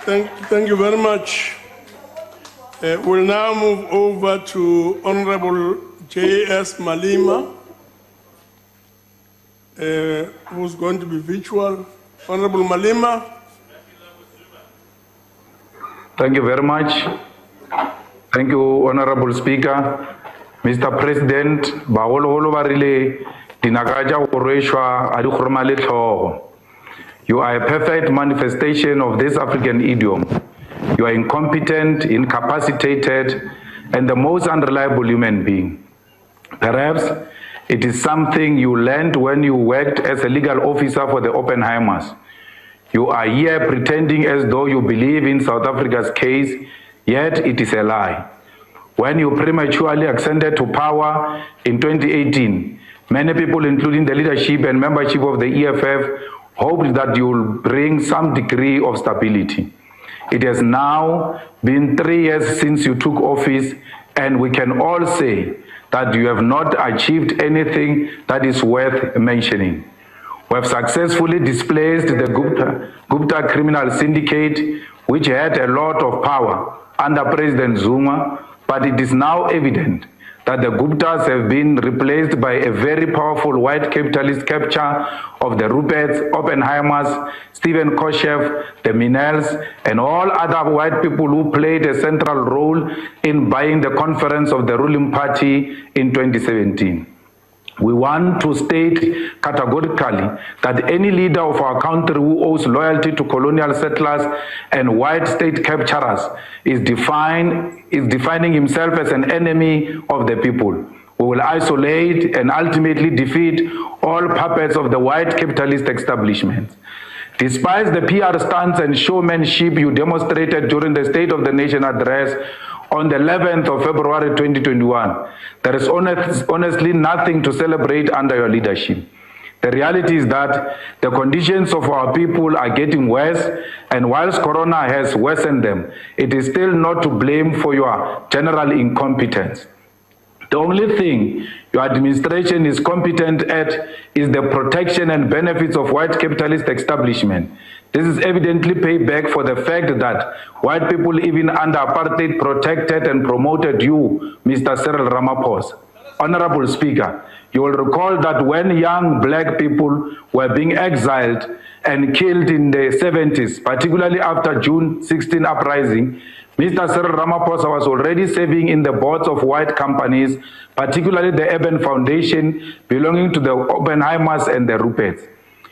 Thank you very much. We'll now move over to Honorable J.S. Malima, who's going to be virtual. Honorable Malima. Thank you very much. Thank you, Honorable Speaker. Mr. President, you are a perfect manifestation of this African idiom. You are incompetent, incapacitated, and the most unreliable human being. Perhaps it is something you learned when you worked as a legal officer for the Oppenheimers. You are here pretending as though you believe in South Africa's case, yet it is a lie. When you prematurely ascended to power in 2018, many people, including the leadership and membership of the EFF, hoped that you will bring some degree of stability. It has now been 3 years since you took office, and we can all say that you have not achieved anything that is worth mentioning. We have successfully displaced the Gupta criminal syndicate, which had a lot of power under President Zuma, but it is now evident that the Guptas have been replaced by a very powerful white capitalist capture of the Ruperts, Oppenheimers, Stephen Koshev, the Minels, and all other white people who played a central role in buying the conference of the ruling party in 2017. We want to state categorically that any leader of our country who owes loyalty to colonial settlers and white state capturers is defining himself as an enemy of the people. We will isolate and ultimately defeat all puppets of the white capitalist establishment. Despite the PR stunts and showmanship you demonstrated during the State of the Nation address on the 11th of February 2021, there is honestly nothing to celebrate under your leadership. The reality is that the conditions of our people are getting worse, and whilst Corona has worsened them, it is still not to blame for your general incompetence. The only thing your administration is competent at is the protection and benefits of white capitalist establishment. This is evidently payback for the fact that white people, even under apartheid, protected and promoted you, Mr. Cyril Ramaphosa. Honorable Speaker, you will recall that when young black people were being exiled and killed in the 70s, particularly after June 16 uprising, Mr. Cyril Ramaphosa was already serving in the boards of white companies, particularly the Urban Foundation belonging to the Oppenheimers and the Ruperts.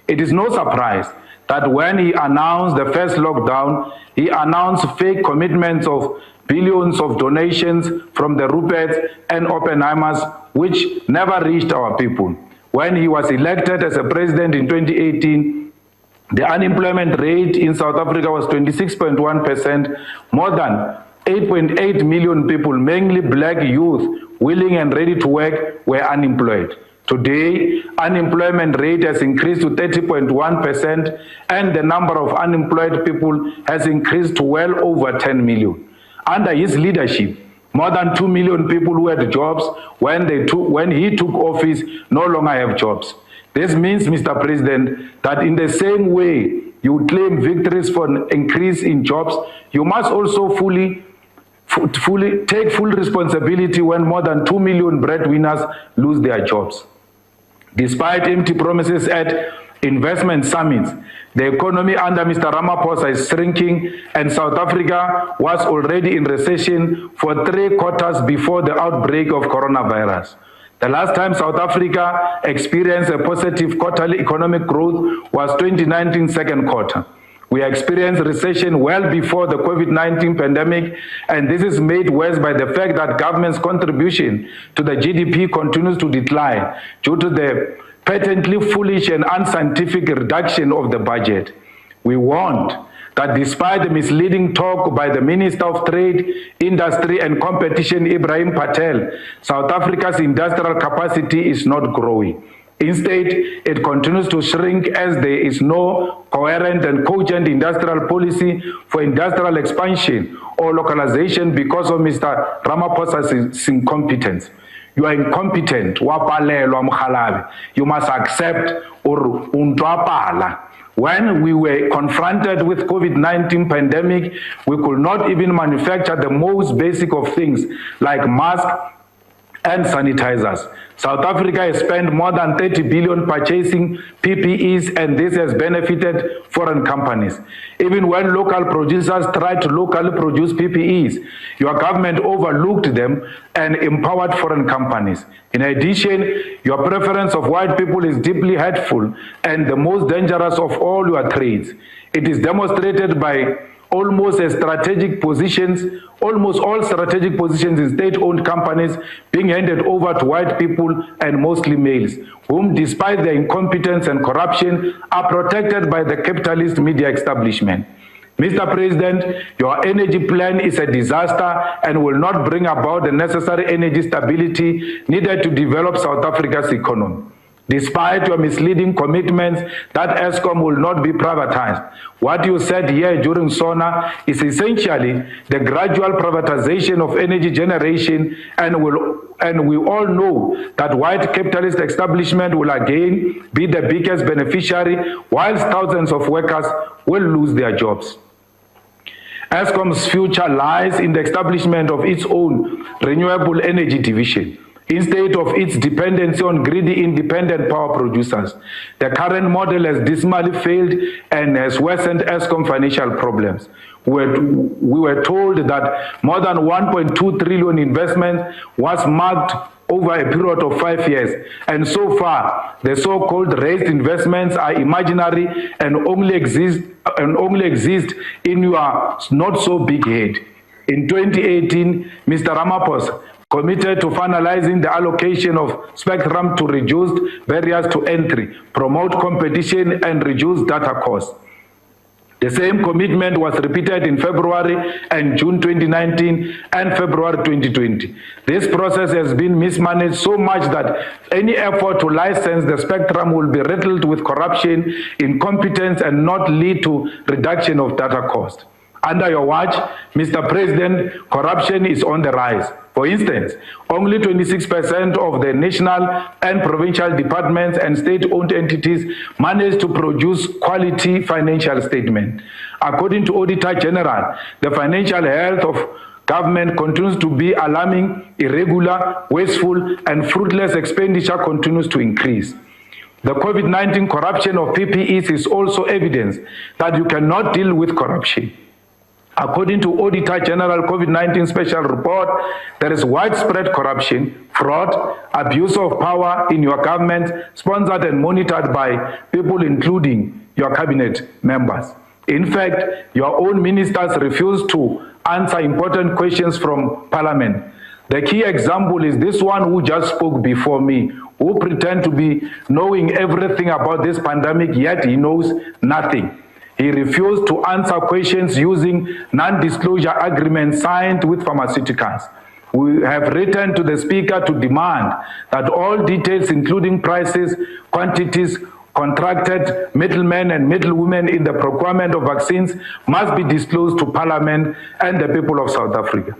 It is no surprise that when he announced the first lockdown, he announced fake commitments of billions of donations from the Ruperts and Oppenheimers, which never reached our people. When he was elected as a president in 2018, the unemployment rate in South Africa was 26.1%. More than 8.8 million people, mainly black youth, willing and ready to work, were unemployed. Today, unemployment rate has increased to 30.1%, and the number of unemployed people has increased to well over 10 million. Under his leadership, more than 2 million people who had jobs when he took office no longer have jobs. This means, Mr. President, that in the same way you claim victories for an increase in jobs, you must also take full responsibility when more than 2 million breadwinners lose their jobs. Despite empty promises at investment summits, the economy under Mr. Ramaphosa is shrinking, and South Africa was already in recession for 3 quarters before the outbreak of coronavirus. The last time South Africa experienced a positive quarterly economic growth was 2019 second quarter. We experienced recession well before the COVID-19 pandemic, and this is made worse by the fact that government's contribution to the GDP continues to decline due to the patently foolish and unscientific reduction of the budget. We want that despite the misleading talk by the Minister of Trade, Industry and Competition, Ibrahim Patel, South Africa's industrial capacity is not growing. Instead, it continues to shrink as there is no coherent and cogent industrial policy for industrial expansion or localization because of Mr. Ramaphosa's incompetence. You are incompetent. You must accept or untwapala. When we were confronted with COVID-19 pandemic, we could not even manufacture the most basic of things like masks and sanitizers. South Africa has spent more than 30 billion purchasing PPEs, and this has benefited foreign companies. Even when local producers tried to locally produce PPEs, your government overlooked them and empowered foreign companies. In addition, your preference of white people is deeply hurtful and the most dangerous of all your trades. It is demonstrated by almost all strategic positions in state-owned companies being handed over to white people and mostly males, whom despite their incompetence and corruption are protected by the capitalist media establishment. Mr. President, your energy plan is a disaster and will not bring about the necessary energy stability needed to develop South Africa's economy. Despite your misleading commitments that Eskom will not be privatized, what you said here during SONA is essentially the gradual privatization of energy generation, and we all know that white capitalist establishment will again be the biggest beneficiary, whilst thousands of workers will lose their jobs. Eskom's future lies in the establishment of its own renewable energy division, instead of its dependency on greedy independent power producers. The current model has dismally failed and has worsened Eskom financial problems. We were told that more than 1.2 trillion investment was marked over a period of 5 years, and so far the so-called raised investments are imaginary and only exist in your not so big head. In 2018, Mr. Ramaphosa committed to finalizing the allocation of spectrum to reduce barriers to entry, promote competition, and reduce data costs. The same commitment was repeated in February and June 2019 and February 2020. This process has been mismanaged so much that any effort to license the spectrum will be riddled with corruption, incompetence, and not lead to reduction of data cost. Under your watch, Mr. President, corruption is on the rise. For instance, only 26% of the national and provincial departments and state-owned entities manage to produce quality financial statements. According to Auditor General, the financial health of government continues to be alarming, irregular, wasteful, and fruitless expenditure continues to increase. The COVID-19 corruption of PPEs is also evidence that you cannot deal with corruption. According to Auditor General COVID-19 Special Report, there is widespread corruption, fraud, abuse of power in your government, sponsored and monitored by people including your cabinet members. In fact, your own ministers refuse to answer important questions from Parliament. The key example is this one who just spoke before me, who pretend to be knowing everything about this pandemic, yet he knows nothing. He refused to answer questions using non-disclosure agreements signed with pharmaceuticals. We have written to the Speaker to demand that all details, including prices, quantities, contracted middlemen and middlewomen in the procurement of vaccines, must be disclosed to Parliament and the people of South Africa.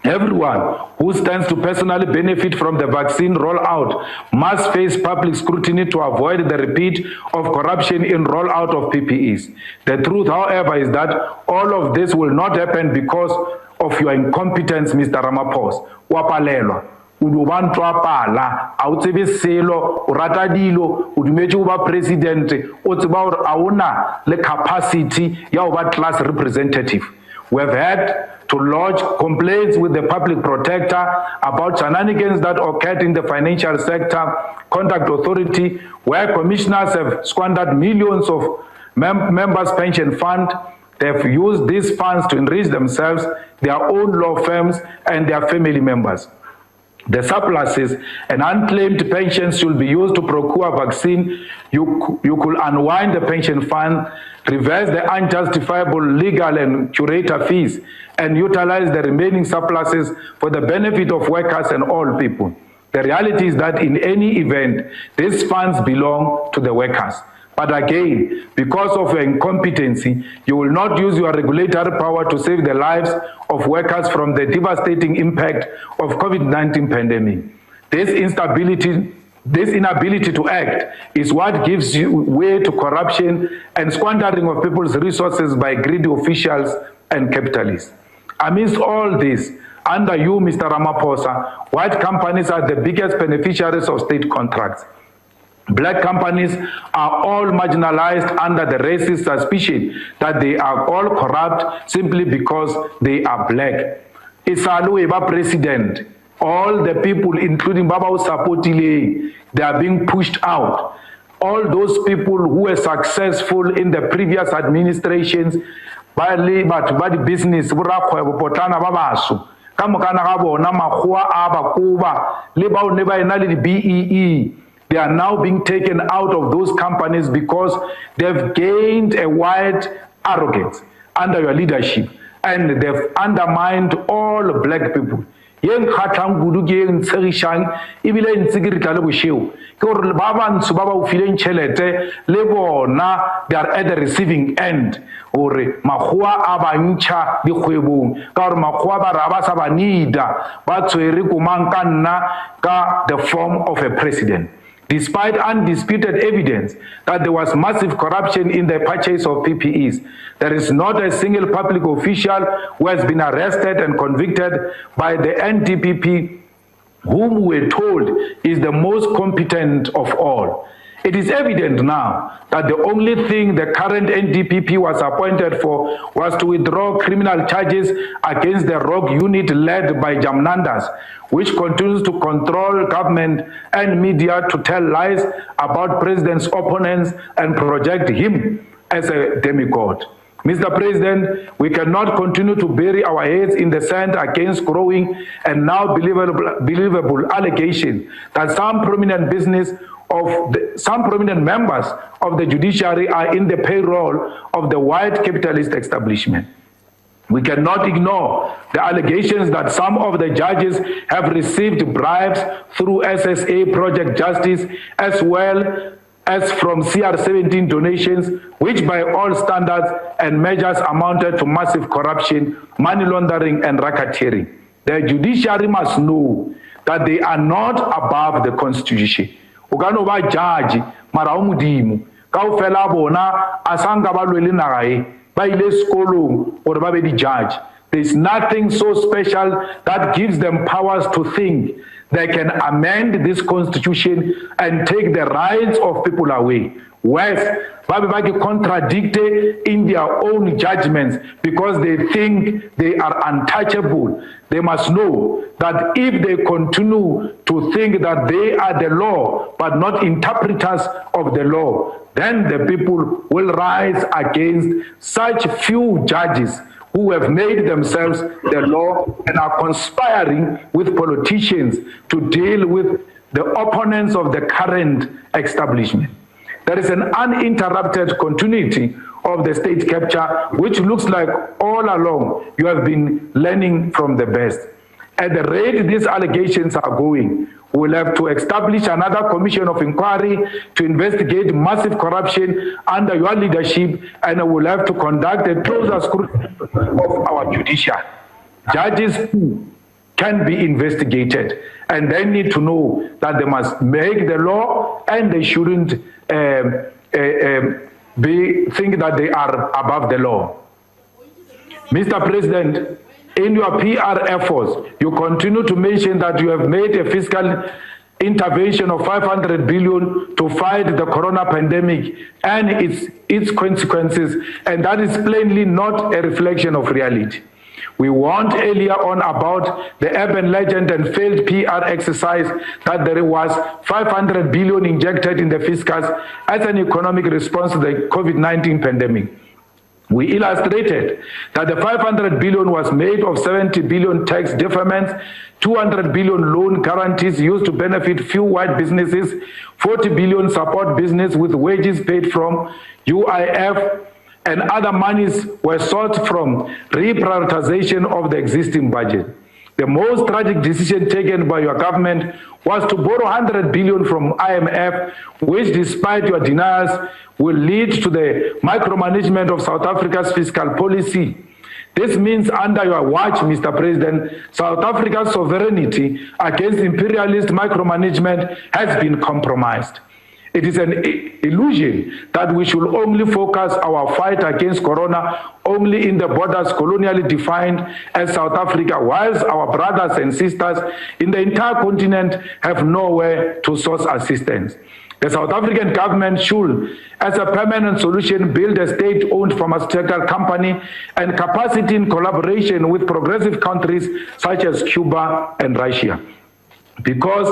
Everyone who stands to personally benefit from the vaccine rollout must face public scrutiny to avoid the repeat of corruption in rollout of PPEs. The truth, however, is that all of this will not happen because of your incompetence, Mr. Ramaphosa. Wapalelwa. Udubantu apala, autsebe selo, urata dilo, udumetse uba president, otsiba auna le capacity ya uba class representative. We have had to lodge complaints with the public protector about shenanigans that occurred in the financial sector, conduct authority, where commissioners have squandered millions of members' pension fund. They have used these funds to enrich themselves, their own law firms, and their family members. The surpluses and unclaimed pensions should be used to procure vaccine. You could unwind the pension fund, reverse the unjustifiable legal and curator fees, and utilize the remaining surpluses for the benefit of workers and all people. The reality is that in any event, these funds belong to the workers. But again, because of your incompetency, you will not use your regulatory power to save the lives of workers from the devastating impact of COVID-19 pandemic. This instability This inability to act is what gives you way to corruption and squandering of people's resources by greedy officials and capitalists. Amidst all this, under you, Mr. Ramaphosa, white companies are the biggest beneficiaries of state contracts. Black companies are all marginalized under the racist suspicion that they are all corrupt simply because they are black. Isalu Eba president, all the people, including Baba Usapotile, they are being pushed out. All those people who were successful in the previous administrations, by the business, BEE, they are now being taken out of those companies because they've gained a wide arrogance under your leadership and they've undermined all black people. Yen khatang gudu ke ntshirishang ibile ntsigirika le bosheo ke gore ba bantsho ba ba o fileng tšhelete le bona they are at the receiving end gore magwa a bantšha dikgwebong ka gore magwa ba ra ba sa ba nida ba tswere komang ka nna ka the form of a president. Despite undisputed evidence that there was massive corruption in the purchase of PPEs, there is not a single public official who has been arrested and convicted by the NDPP, whom we were told is the most competent of all. It is evident now that the only thing the current NDPP was appointed for was to withdraw criminal charges against the rogue unit led by Jamnandas, which continues to control government and media to tell lies about president's opponents and project him as a demigod. Mr. President, we cannot continue to bury our heads in the sand against growing and now believable allegations that some prominent members of the judiciary are in the payroll of the white capitalist establishment. We cannot ignore the allegations that some of the judges have received bribes through SSA Project Justice as well as from CR17 donations, which by all standards and measures amounted to massive corruption, money laundering, and racketeering. The judiciary must know that they are not above the Constitution. Ugano ba judge mara umudimo ka o fela bona asanga ba lwele nagae ba ile sekolong gore ba be di judge. There is nothing so special that gives them powers to think they can amend this constitution and take the rights of people away. West, Babibaki contradicted in their own judgments because they think they are untouchable. They must know that if they continue to think that they are the law but not interpreters of the law, then the people will rise against such few judges who have made themselves the law and are conspiring with politicians to deal with the opponents of the current establishment. There is an uninterrupted continuity of the state capture, which looks like all along you have been learning from the best. At the rate these allegations are going, we'll have to establish another commission of inquiry to investigate massive corruption under your leadership, and we'll have to conduct a closer scrutiny of our judiciary. Judges who can be investigated, and they need to know that they must make the law and they shouldn't think that they are above the law. Mr. President, in your PR efforts, you continue to mention that you have made a fiscal intervention of 500 billion to fight the corona pandemic and its consequences, and that is plainly not a reflection of reality. We warned earlier on about the urban legend and failed PR exercise that there was 500 billion injected in the fiscus as an economic response to the COVID-19 pandemic. We illustrated that the 500 billion was made of 70 billion tax deferments, 200 billion loan guarantees used to benefit few white businesses, 40 billion support business with wages paid from UIF, and other monies were sought from reprioritization of the existing budget. The most tragic decision taken by your government was to borrow 100 billion from IMF, which despite your denials will lead to the micromanagement of South Africa's fiscal policy. This means under your watch, Mr. President, South Africa's sovereignty against imperialist micromanagement has been compromised. It is an illusion that we should only focus our fight against corona only in the borders colonially defined as South Africa, whilst our brothers and sisters in the entire continent have nowhere to source assistance. The South African government should, as a permanent solution, build a state-owned pharmaceutical company and capacity in collaboration with progressive countries such as Cuba and Russia. Because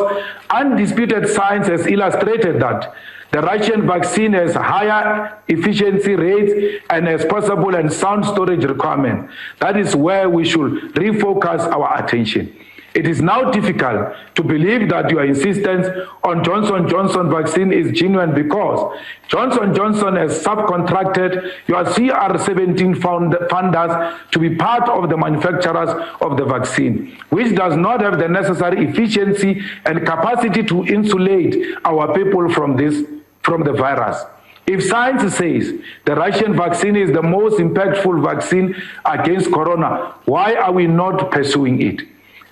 undisputed science has illustrated that the Russian vaccine has higher efficiency rates and has possible and sound storage requirements. That is where we should refocus our attention. It is now difficult to believe that your insistence on Johnson & Johnson vaccine is genuine because Johnson & Johnson has subcontracted your CR17 funders to be part of the manufacturers of the vaccine, which does not have the necessary efficiency and capacity to insulate our people from the virus. If science says the Russian vaccine is the most impactful vaccine against corona, why are we not pursuing it?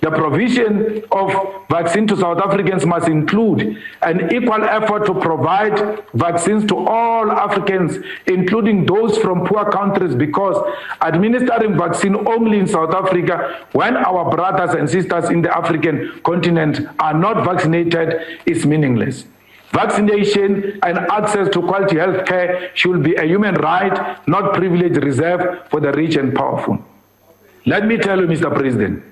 The provision of vaccine to South Africans must include an equal effort to provide vaccines to all Africans, including those from poor countries, because administering vaccine only in South Africa when our brothers and sisters in the African continent are not vaccinated is meaningless. Vaccination and access to quality health care should be a human right, not privilege reserved for the rich and powerful. Let me tell you, Mr. President,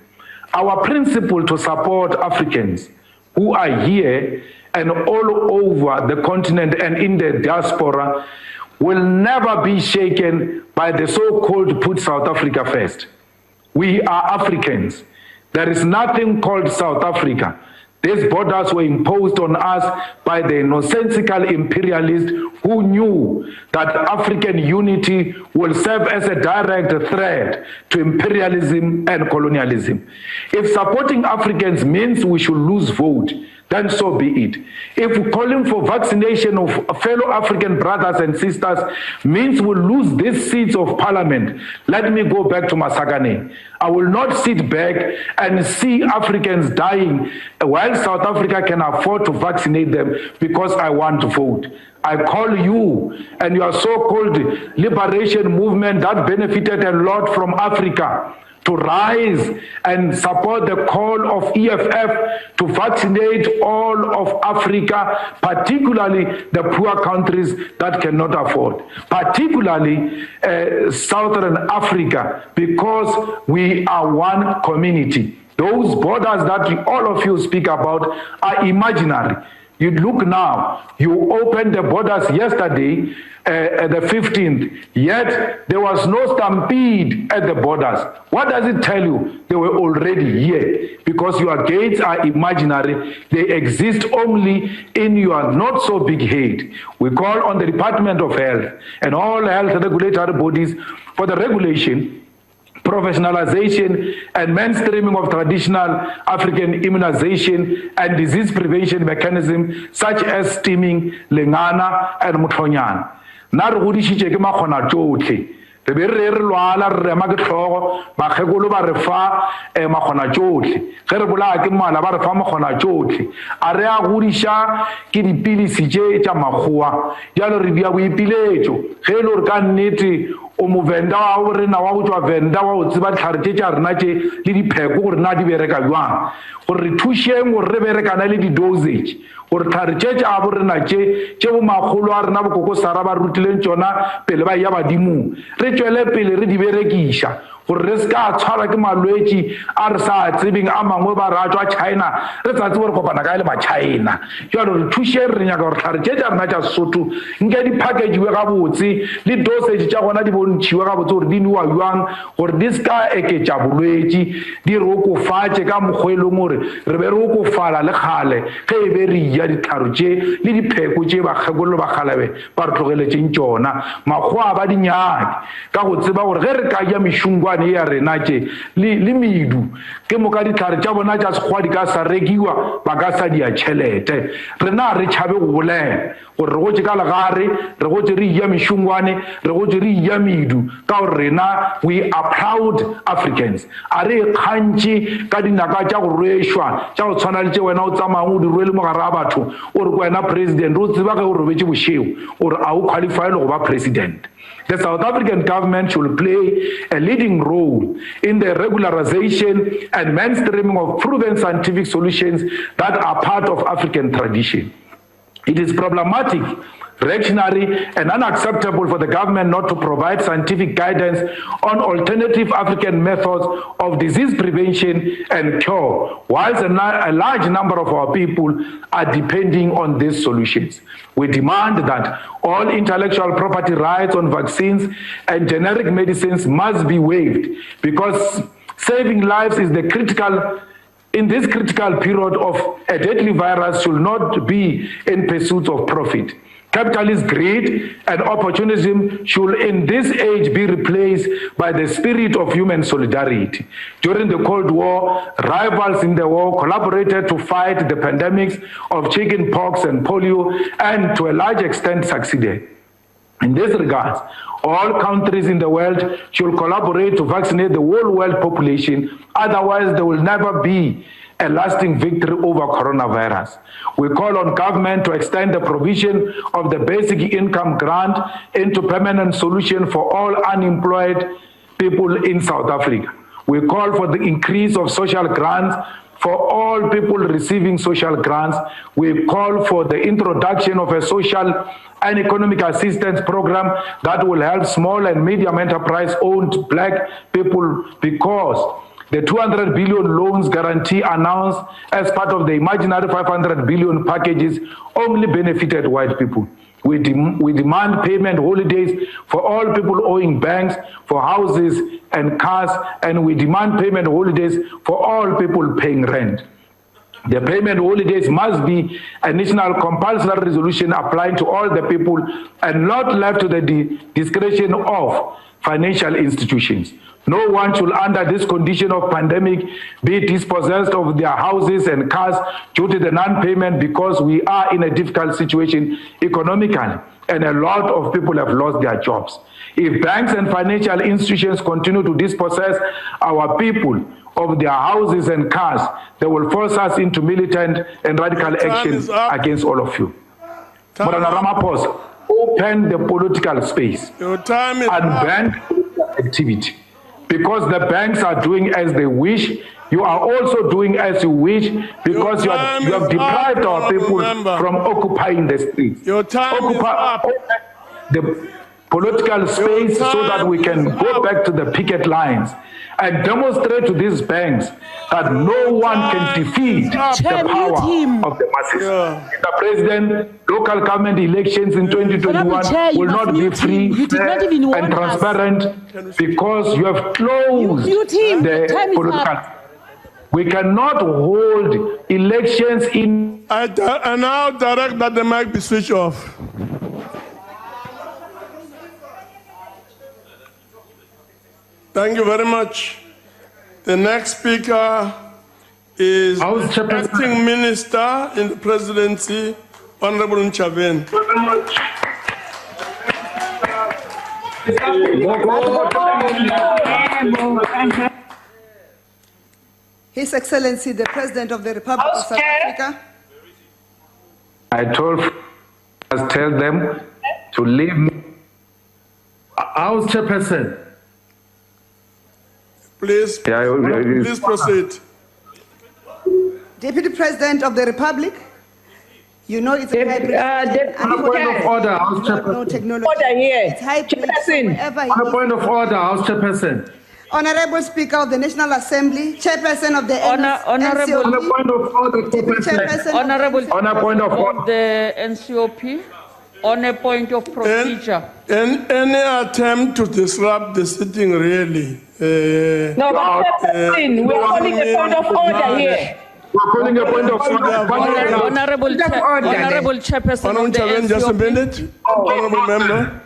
our principle to support Africans who are here and all over the continent and in the diaspora will never be shaken by the so-called put South Africa first. We are Africans. There is nothing called South Africa. These borders were imposed on us by the nonsensical imperialists who knew that African unity will serve as a direct threat to imperialism and colonialism. If supporting Africans means we should lose vote, then so be it. If calling for vaccination of fellow African brothers and sisters means we'll lose these seats of parliament, let me go back to Masakane. I will not sit back and see Africans dying while South Africa can afford to vaccinate them because I want to vote. I call you and your so-called liberation movement that benefited a lot from Africa to rise and support the call of EFF to vaccinate all of Africa, particularly the poor countries that cannot afford, particularly Southern Africa, because we are one community. Those borders that all of you speak about are imaginary. You look now, you opened the borders yesterday, the 15th, yet there was no stampede at the borders. What does it tell you? They were already here because your gates are imaginary. They exist only in your not so big head. We call on the Department of Health and all health regulatory bodies for the regulation, professionalization and mainstreaming of traditional African immunization and disease prevention mechanisms such as steaming, lengana, and mutlonyana. Na re godishitše ke makgona tšohle re be re lwala re rema ke tlhogo bakgekolo ba re fa makgona tšohle ge re bolaya ke mala ba re fa makgona tšohle a re a godiša ke dipilisi tše tša makgowa jalo re dia boipiletšo ge e le gore ka nnete o movenda wa o rena wa go tšwa venda wa o tseba ditlhare tše tša rena tše le dipheko gore na di bereka jwang gore re thušeng gore re berekana le di-dosage gore tlhare tše tša bo rena tše bo magolo a rena bokokosara ba rutileng tšona pele ba ya badimong re tšwele pele re di berekiša gore re se ka tshwara ke malwetši a re sa tsebeng a mangwe ba re a tšwa China re sa tsebe re kopana kae le ba-China jalo re thuše re nyaka gore tlhare tše tša rena tša Sesotho nke di packagiwe gabotse le dosage tša gona di bontšhiwe gabotse gore di newa jwang gore di se ka eketša bolwetši di re okofatše ka mokgwelong gore re be re okofala le kgale ge e be re ja ditlharo tše le dipheko tše bakgekolo le bakgalabe ba re tlogeletšeng tšona makgowa ba dinyake ka go tseba gore ge re ka ja mešungwa company ya rena ke le medu ke moka ditlhare tša bona tša sekgwa di ka sa rekiwa ba ka sa dia tšhelete rena re tšhabe go bolela gore re gotse ka legare re gotse re iya mešongwane re gotse re iya medu ka gore rena we are proud Africans a re kgantše ka dinaka tša go rwešwa tša go tshwana le tše wena o tsamayang o di rwele mogare a batho o re ko wena president o tseba ge o robetše bošego gore a o qualify le go ba president. The South African government should play a leading role in the regularization and mainstreaming of proven scientific solutions that are part of African tradition. It is problematic, reactionary, and unacceptable for the government not to provide scientific guidance on alternative African methods of disease prevention and cure, whilst a large number of our people are depending on these solutions. We demand that all intellectual property rights on vaccines and generic medicines must be waived, because saving lives is the critical. In this critical period of a deadly virus should not be in pursuit of profit. Capitalist greed and opportunism should in this age be replaced by the spirit of human solidarity. During the Cold War, rivals in the war collaborated to fight the pandemics of chicken pox and polio, and to a large extent succeeded. In this regard, all countries in the world should collaborate to vaccinate the whole world population. Otherwise, there will never be a lasting victory over coronavirus. We call on government to extend the provision of the basic income grant into permanent solution for all unemployed people in South Africa. We call for the increase of social grants for all people receiving social grants. We call for the introduction of a social and economic assistance program that will help small and medium enterprise-owned black people, because the 200 billion loans guarantee announced as part of the imaginary 500 billion packages only benefited white people. We demand payment holidays for all people owing banks for houses and cars, and we demand payment holidays for all people paying rent. The payment holidays must be a national compulsory resolution applying to all the people and not left to the discretion of financial institutions. No one should, under this condition of pandemic, be dispossessed of their houses and cars due to the non-payment, because we are in a difficult situation economically and a lot of people have lost their jobs. If banks and financial institutions continue to dispossess our people of their houses and cars, they will force us into militant and radical action against all of you. Morana Ramaphosa, open the political space and ban activity. Because the banks are doing as they wish, you are also doing as you wish, because you have deprived our people from occupying the streets. Your time is up. The political space so that we can go back to the picket lines and demonstrate to these banks that no one can defeat the power of the masses. Mr. President, local government elections in 2021 will not be free, fair, and transparent, because you have closed the political. We cannot hold elections in. I now direct that the mic be switched off. Thank you very much. The next speaker is the acting minister in the presidency, Honorable Nchaven. His Excellency, the President of the Republic of South Africa. I tell them to leave. House Chairperson. Please proceed. Deputy President of the Republic, you know it's a hybrid. Point of order, House Chairperson. No technology. Order here. It's hybrid. On a point of order, House Chairperson. Honorable Speaker of the National Assembly, Chairperson of the Honorable- On a point of order, Chairperson. Chairperson Honorable On a point of order. the NCOP, on a point of procedure. Any attempt to disrupt the sitting, really? No, but Chairperson, we're calling a point of order here. We're calling a point of order. Honorable Chairperson Honorable of the Nchaven, just a NCOP. minute. Honorable member.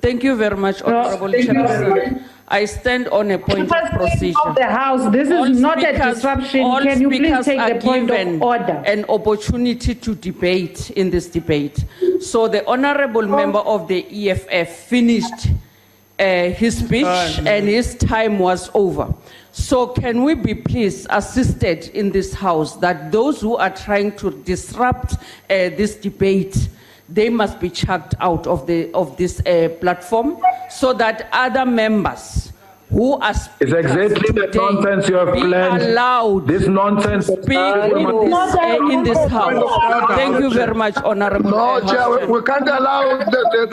Thank you very much, Honorable Chairperson. I stand on a point of President procedure. of the House, this All is not a speakers- disruption. all Can you please speakers take are the point given of order? An opportunity to debate in this debate. So the honorable member of the EFF finished his speech and his time was over. So can we be please assisted in this house that those who are trying to disrupt this debate, they must be chucked out of this platform so that other members who are It's speakers exactly the today nonsense you have be planned. allowed This nonsense. speak in this house. Thank you very much, Honorable. No, Chair, Hussain. we can't allow the deputy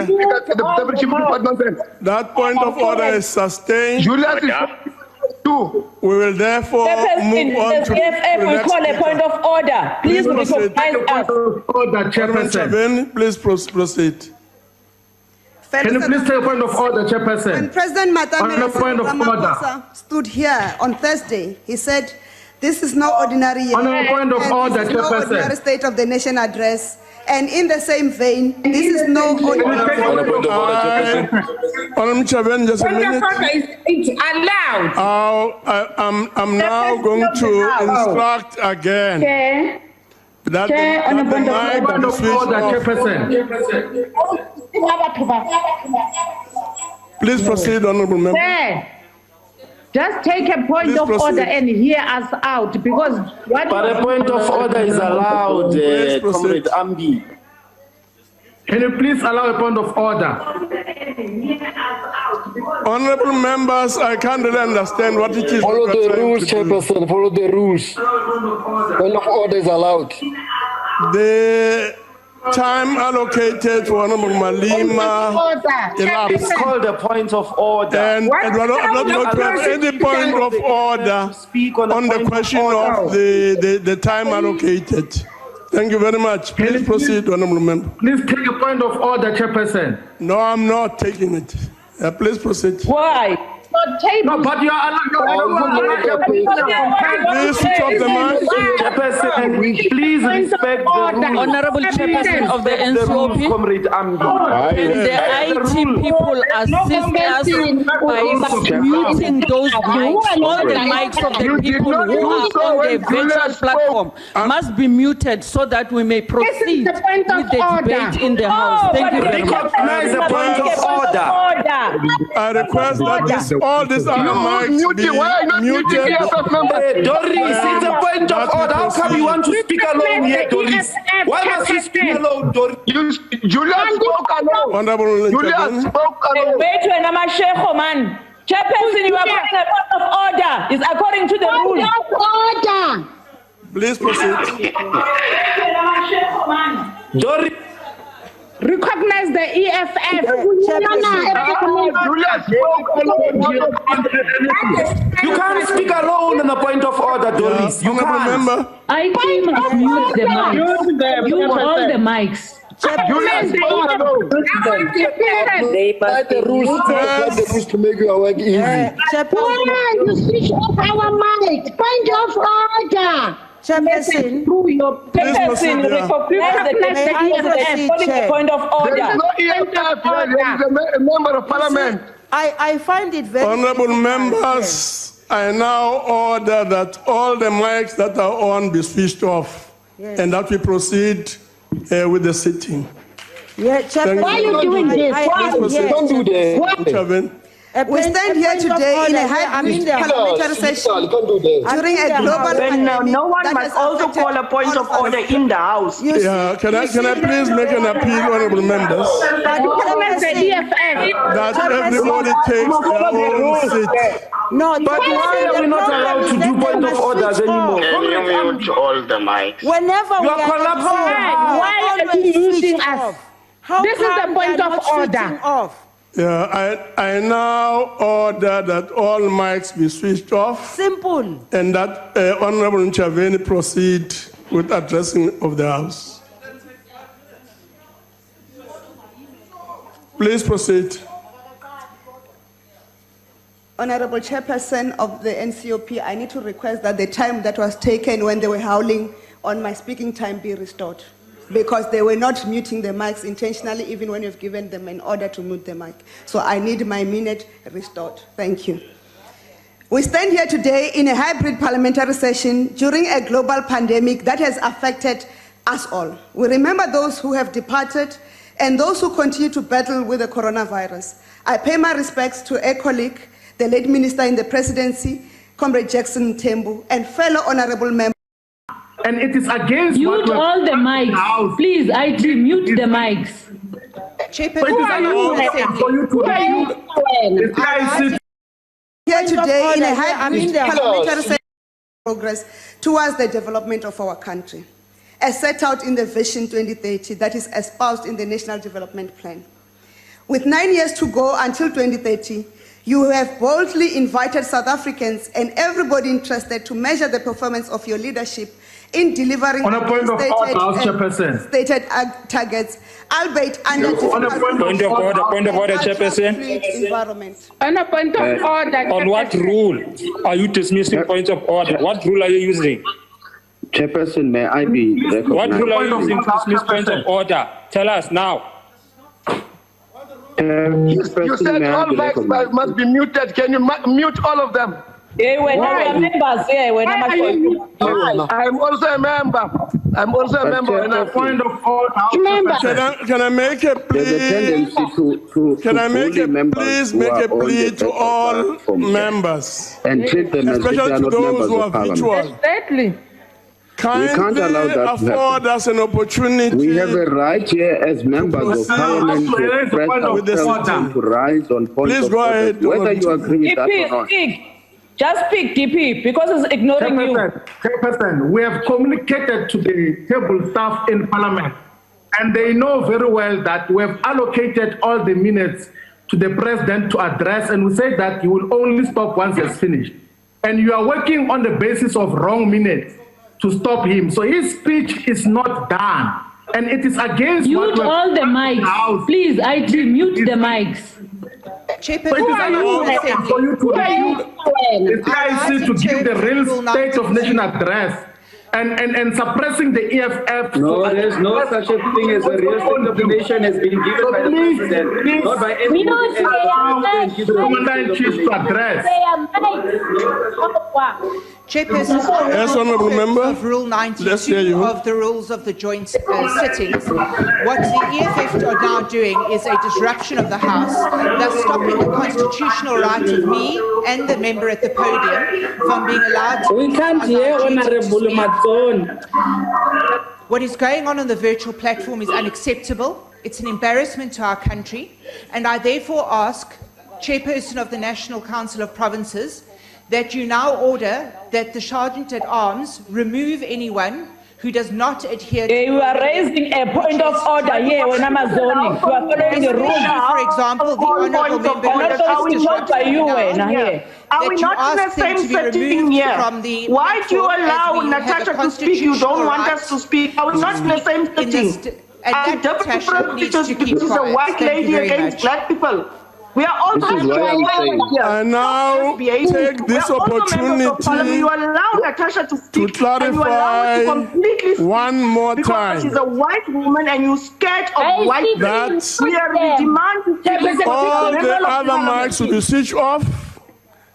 speaker, the deputy chief nonsense. That point of order is sustained. Julius is too. We will therefore move on to The EFF the will next call a speaker. point of order. Please Please proceed. recognize us. Order, Honorable Chairperson. Chavin, please proceed. Can you please take a point of order, When Chairperson? President On Matamela a point of Ramaphosa stood here on Thursday, he said, "This is no ordinary year. On a point of and order, this is no Chairperson. ordinary State of the Nation address." And in the same vein, this is no ordinary. Honorable Chavin, just a Point of minute. order is allowed. I'm now going to instruct again Chair, that Chair, on a the point of mic Point be of switched order, off. Chairperson. Please proceed, Honorable Member. Chair, just take a point Please of order proceed. and hear us out because what. But a point of order is allowed, Please proceed. Comrade Ambi. Can you please allow a point of order? Honorable members, I can't really understand what it is. Follow we're the trying rules, to do. Chairperson, follow the rules. Point of order is allowed. The time allocated for Honorable Malima It's elapsed. called a point of order. And I'm not going to have any point of order Speak on a on the point of question order. of the time allocated. Thank you very much. Please proceed, Honorable Member. Please take a point of order, Chairperson. No, I'm not taking it. Please proceed. Why? No, but you are allowed. Please switch off the mic. Chairperson, please respect the rules. Honorable Chairperson of the The rules, NCOP, Comrade Ambi. can the IT people assist us by muting those mics? All the mics of the people who are on the virtual platform must be muted so that we may proceed with the debate in the House. Thank you very much. Recognize the point of order. I request that all these other mics be Why not muting muted. the EFF member? Hey, Doris, it's a point of order. How come you want to speak alone here, Doris? Why must you speak alone, Doris? Julius spoke alone. Honorable Julius Chavin. spoke alone. Wait, when I'm a sheikh, man. Chairperson, you are calling a point of order. It's according to the rules. Order. Please proceed. Doris, Recognize the EFF. Julius spoke alone. you can't speak alone on a point of order, Doris. You Honorable can't. Member. I must mute the mics. You all the mics. Julius spoke alone. Write the rules to make your work easy. Chairperson, You switch off our mic. Point of order. Chairperson, Chairperson, yeah. recognize the EFF. Calling a point of There order. is no EFF here. There is a member of parliament. I find it very. Honorable members, I now order that all the mics that are on be switched off and that we proceed with the sitting. Yeah, Chairperson. Why are you doing this? Why? Don't do that. Chavin. We stand here today in a hybrid parliamentary session Don't do that. during a global pandemic. No one that must has also affected call a point all of order us. in the House. You Yeah, can I please make an appeal, honorable members, Recognize the EFF. that everybody takes their own seat. No, But why are we not allowed to do point of orders anymore? Can you mute all the mics? Whenever we are are collapsing. Why are you using us? This is the point of order. Yeah, I now order that all mics be switched off Simple. and that Honorable Chavin proceed with addressing of the House. Please proceed. Honorable Chairperson of the NCOP, I need to request that the time that was taken when they were howling on my speaking time be restored. because they were not muting the mics intentionally, even when you've given them an order to mute the mic. So I need my minute restored. Thank you. We stand here today in a hybrid parliamentary session during a global pandemic that has affected us all. We remember those who have departed and those who continue to battle with the coronavirus. I pay my respects to a colleague, the late minister in the presidency, Comrade Jackson Tembu, and fellow honorable members. And it is against Mute all the mics. Please, IT, mute the mics. Here today in a hybrid parliamentary session progress towards the development of our country, as set out in the Vision 2030 that is espoused in the National Development Plan. With 9 years to go until 2030, you have boldly invited South Africans and everybody interested to measure the performance of your leadership in delivering On a point of order, House Chairperson. stated targets, albeit under On a point of order, Chairperson. Environment. On a point of order. On what rule are you dismissing points of order? What rule are you using? Chairperson, may I be recognized? What rule are you using to dismiss points of order? Tell us now. You said all mics must be muted. Can you mute all of them? Yeah, we're not members. Yeah, we're not. I'm also a member. I'm also a member. On a point of order, Can I make a plea? There's a tendency to Can I make a members please who make are a on plea the to all members, and treat them as if they especially are to not those members who of are parliament. virtual? Exactly. can't Kindly allow that to afford us an opportunity. We have a right here as members of parliament to express ourselves to rise on points Please of go order, ahead, whether you agree with that or not. Speak. Just speak, DP, because it's ignoring you. Chairperson, we have communicated to the table staff in Parliament, and they know very well that we have allocated all the minutes to the President to address, and we say that he will only stop once it's finished. And you are working on the basis of wrong minutes to stop him. So his speech is not done, and it is against Mute all the mics. Please, IT, mute the mics. Chairperson, for you to the PIC to give the real state of nation address and suppressing the EFF. No, there's no such a thing as a real state of the nation has been given by the President, not by anyone else. The Commander-in-Chief to address. Chairperson, Yes, honourable member. of Rule Let's hear 92 you. of the rules of the joint sittings, what the EFF are now doing is a disruption of the House, thus stopping the constitutional right of me and the member at the podium from being allowed to... We can't hear Honorable Mazzone. What is going on the virtual platform is unacceptable. It's an embarrassment to our country, and I therefore ask, Chairperson of the National Council of Provinces, that you now order that the Sergeant at Arms remove anyone who does not adhere to... You are raising a point of order here when I'm zoning. You are following the rules. For example, the honourable member... Are we not by you, Are we not in the same setting here? Why do you allow Natasha to speak? You don't want us to speak. Are we not in the same setting? And Deputy President, this is a white lady against black people. We are also I now take this opportunity you allow Natasha to speak to clarify and you allow her to completely speak one more because time she's a white woman and you scared of white people. that We are demanding all the other mics will be switched off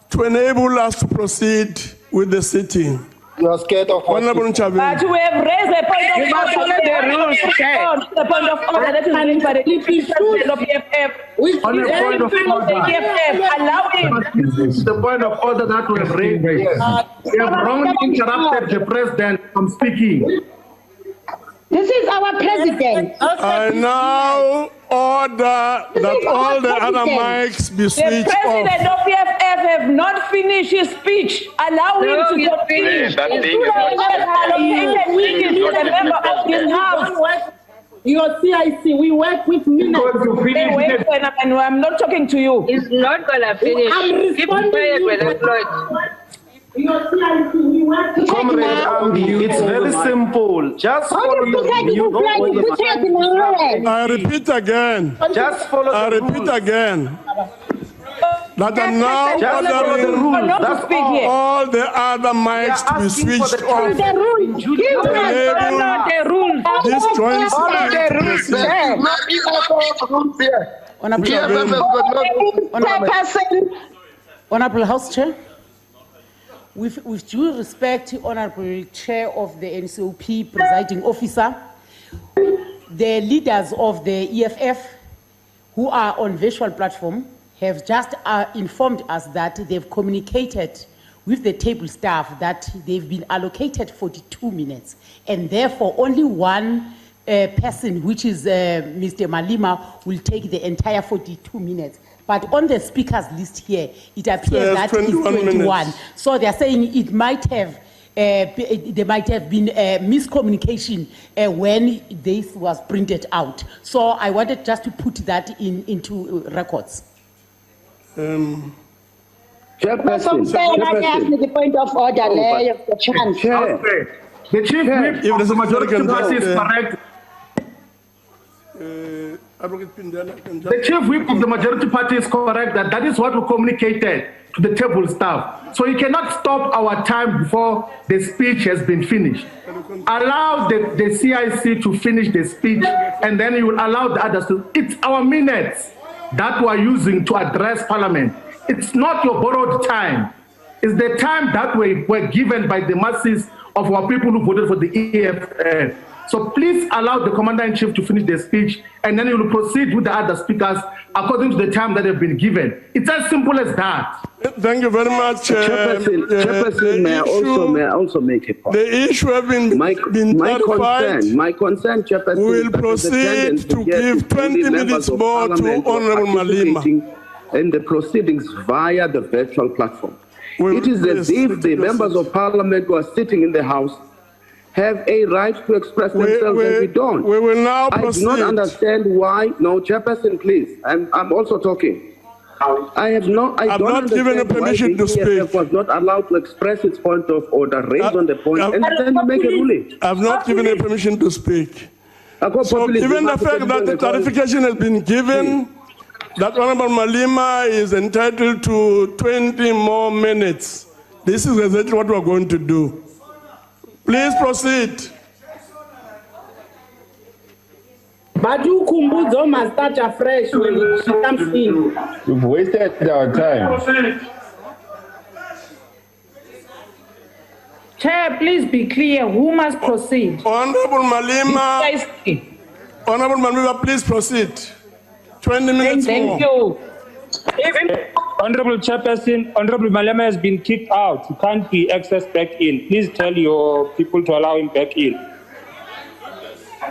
to enable us to proceed with the sitting. You are scared of Honourable Nchavi. But we have raised a point of order. The point of order that is raised by the President of the EFF. On a point of order. Allow him. This is the point of order that we have raised. We have wrongly interrupted the President from speaking. This is our president. I now order that all the other mics be The switched President off. of the EFF have not finished his speech. Allow him to continue. That thing He has allocated minutes to the member of his house. Your CIC, we work with minutes. Hey, wait, and I'm not talking to you. It's not gonna finish. Keep quiet when I'm not. Comrade Ambi, it's very simple. Just follow the rules. I repeat again. Just follow I the repeat rules. again. that I'm now ordering not to speak here. all the other mics to be switched off. The rules. Give us The rules. This joint Honorable House Chair, with due respect, Honorable Chair of the NCOP presiding officer, the leaders of the EFF who are on virtual platform have just informed us that they've communicated with the table staff that they've been allocated 42 minutes, and therefore only one person, which is Mr. Malima, will take the entire 42 minutes. But on the speakers list here, it appears that it's 21. Minutes. So they're saying it might have, there might have been miscommunication when this was printed out. So I wanted just to put that into records. Chairperson, the point of order, the chance. The chief whip of the majority party is correct. The chief whip of the majority party is correct that is what we communicated to the table staff. So you cannot stop our time before the speech has been finished. Allow the CIC to finish the speech, and then you will allow the others to. It's our minutes that we are using to address Parliament. It's not your borrowed time. It's the time that we were given by the masses of our people who voted for the EFF. So please allow the Commander-in-Chief to finish the speech, and then you will proceed with the other speakers according to the time that have been given. It's as simple as that. Thank you very much. Chairperson, may I also make a point? The issue has been clarified. My concern, Chairperson, we will proceed to give 20 minutes more to Honorable Malima. In the proceedings via the virtual platform. It is as if the members of Parliament who are sitting in the House have a right to express themselves and we don't. We will now proceed. I do not understand why. No, Chairperson, please. I'm also talking. I've not given a permission to speak. Was not allowed to express its point of order, raise on the point, and then make a ruling. I've not given a permission to speak. So given the fact that the clarification has been given, that Honorable Malima is entitled to 20 more minutes, this is exactly what we're going to do. Please proceed. But you Kumbuzo must start afresh when she comes in. You've wasted our time. Chair, please be clear. Who must proceed? Honorable Malima, please proceed. 20 minutes more. Thank you. Honorable Chairperson, Honorable Malema has been kicked out. He can't be accessed back in. Please tell your people to allow him back in.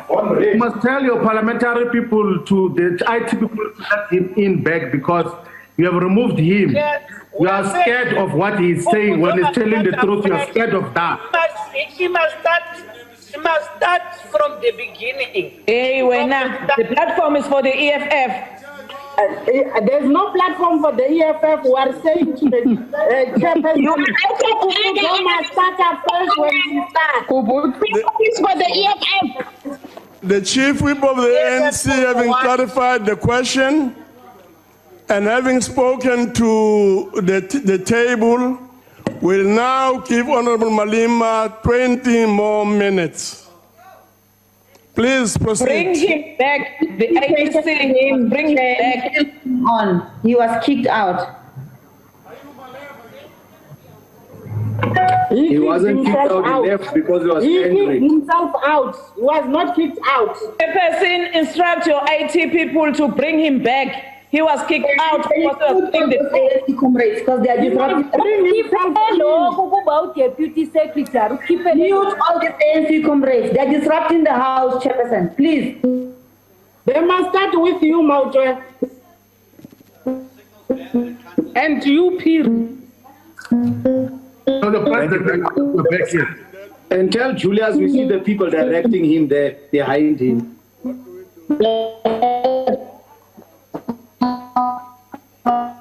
You must tell your parliamentary people, to the IT people, to let him in back because you have removed him. You are scared of what he's saying when he's telling the truth. You are scared of that. He must start from the beginning. Hey, the platform is for the EFF. There's no platform for the EFF. We are saying to the chairperson, you must start up first when you start. It's for the EFF. The Chief Whip of the ANC, having clarified the question and having spoken to the table, will now give Honorable Malima 20 more minutes. Please proceed. Bring him back. The IEC, bring him back. He was kicked out. He wasn't kicked out, he left because he was angry. He kicked himself out. He was not kicked out. The person instruct your IT people to bring him back. He was kicked out because he was saying the comrades, because they are disrupting. About deputy secretary. Mute all the ANC comrades. They are disrupting the House, Chairperson. Please. They must start with you, Mautre. And you, Peter. And tell Julius we see the people directing him there behind him.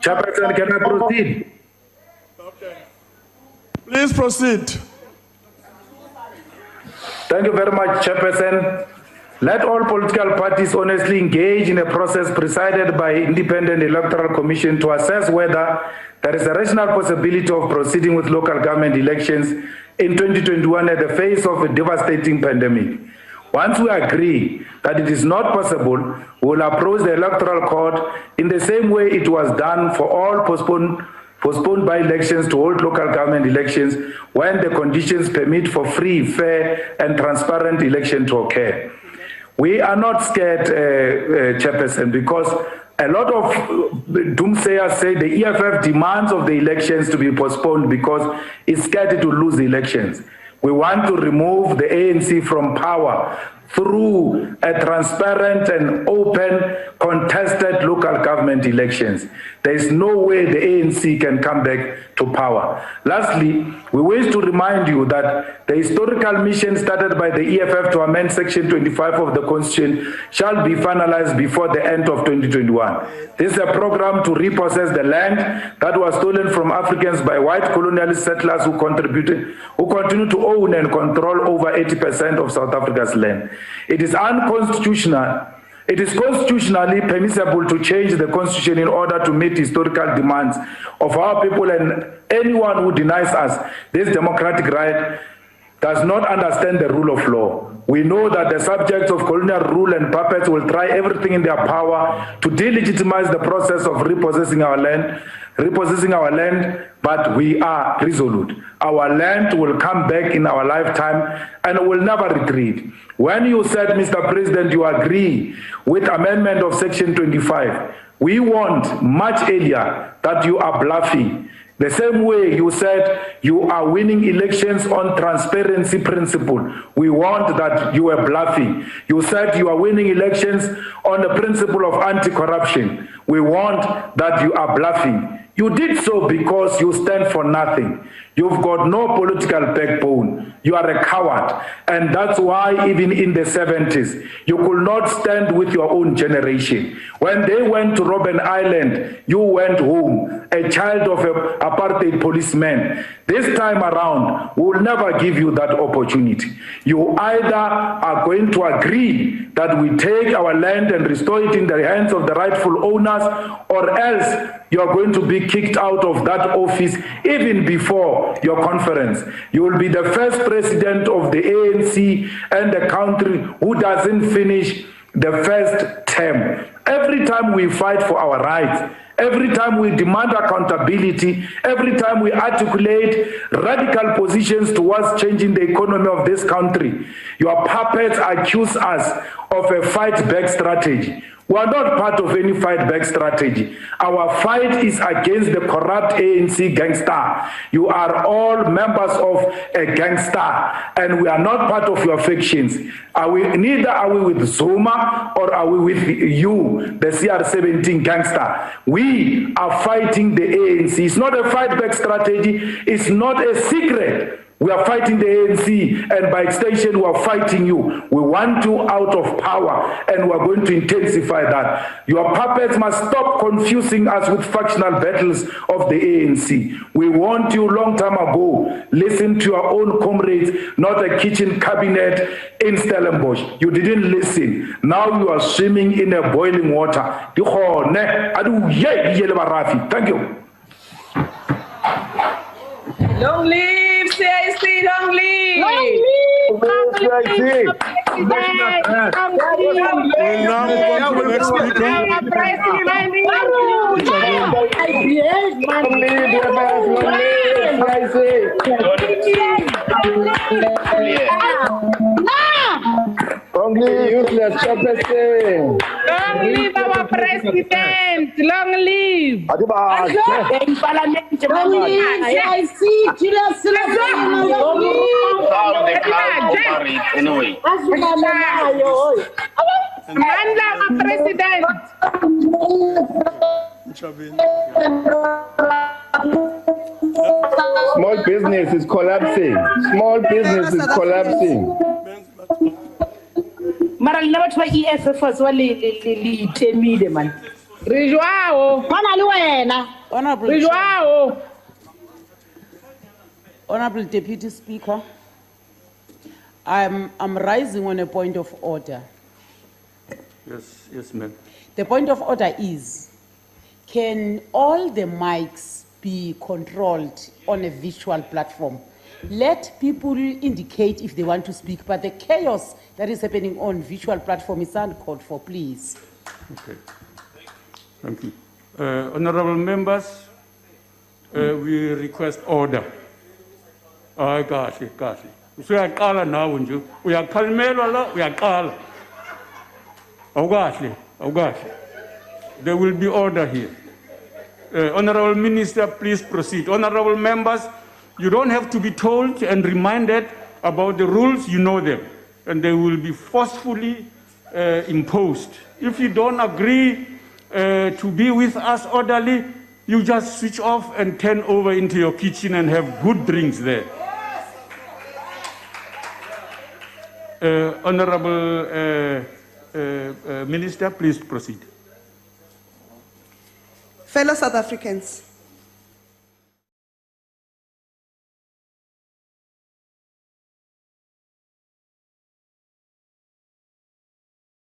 Chairperson, can I proceed? Okay. Please proceed. Thank you very much, Chairperson. Let all political parties honestly engage in a process presided by independent electoral commission to assess whether there is a rational possibility of proceeding with local government elections in 2021 at the face of a devastating pandemic. Once we agree that it is not possible, we will approach the electoral court in the same way it was done for all postponed by-elections to hold local government elections when the conditions permit for free, fair, and transparent election to occur. We are not scared, Chairperson, because a lot of doomsayers say the EFF demands of the elections to be postponed because it's scared to lose the elections. We want to remove the ANC from power through a transparent and open contested local government elections. There is no way the ANC can come back to power. Lastly, we wish to remind you that the historical mission started by the EFF to amend Section 25 of the Constitution shall be finalized before the end of 2021. This is a program to repossess the land that was stolen from Africans by white colonialist settlers who continue to own and control over 80% of South Africa's land. It is unconstitutional. It is constitutionally permissible to change the constitution in order to meet historical demands of our people, and anyone who denies us this democratic right does not understand the rule of law. We know that the subjects of colonial rule and puppets will try everything in their power to delegitimize the process of repossessing our land, but we are resolute. Our land will come back in our lifetime and will never retreat. When you said, Mr. President, you agree with amendment of Section 25, we want much earlier that you are bluffing. The same way you said you are winning elections on transparency principle, we want that you are bluffing. You said you are winning elections on the principle of anti-corruption. We want that you are bluffing. You did so because you stand for nothing. You've got no political backbone. You are a coward. And that's why even in the 70s, you could not stand with your own generation. When they went to Robben Island, you went home, a child of an apartheid policeman. This time around, we will never give you that opportunity. You either are going to agree that we take our land and restore it in the hands of the rightful owners, or else you are going to be kicked out of that office even before your conference. You will be the first president of the ANC and the country who doesn't finish the first term. Every time we fight for our rights, every time we demand accountability, every time we articulate radical positions towards changing the economy of this country, your puppets accuse us of a fight-back strategy. We are not part of any fight-back strategy. Our fight is against the corrupt ANC gangster. You are all members of a gangster, and we are not part of your factions. Neither are we with Zuma or are we with you, the CR17 gangster. We are fighting the ANC. It's not a fight-back strategy. It's not a secret. We are fighting the ANC, and by extension, we are fighting you. We want you out of power, and we are going to intensify that. Your puppets must stop confusing us with factional battles of the ANC. We warned you long time ago. Listen to your own comrades, not a kitchen cabinet in Stellenbosch. You didn't listen. Now you are swimming in a boiling water. Thank you. Long live CIC, long live! Long live! Only useless Chairperson. Long live our president. Long live. In Parliament, long live CIC, Julius long Anyway. And our president. Small business is collapsing. Small business is collapsing. Mara le batho ba EFF wa le temile man. Re joao. Bona le wena. Re joao. Honorable Deputy Speaker, I'm rising on a point of order. Yes, ma'am. The point of order is, can all the mics be controlled on a visual platform? Let people indicate if they want to speak, but the chaos that is happening on visual platform is uncalled for, please. Okay. Thank you. Honorable members, we request order. Kahle. Usuyaqala nawe nje. Uyakhalimelwa la, uyaqala. Awukahle. There will be order here. Honorable Minister, please proceed. Honorable members, you don't have to be told and reminded about the rules, you know them, and they will be forcefully imposed. If you don't agree to be with us orderly, you just switch off and turn over into your kitchen and have good drinks there. Honorable Minister, please proceed. Fellow South Africans,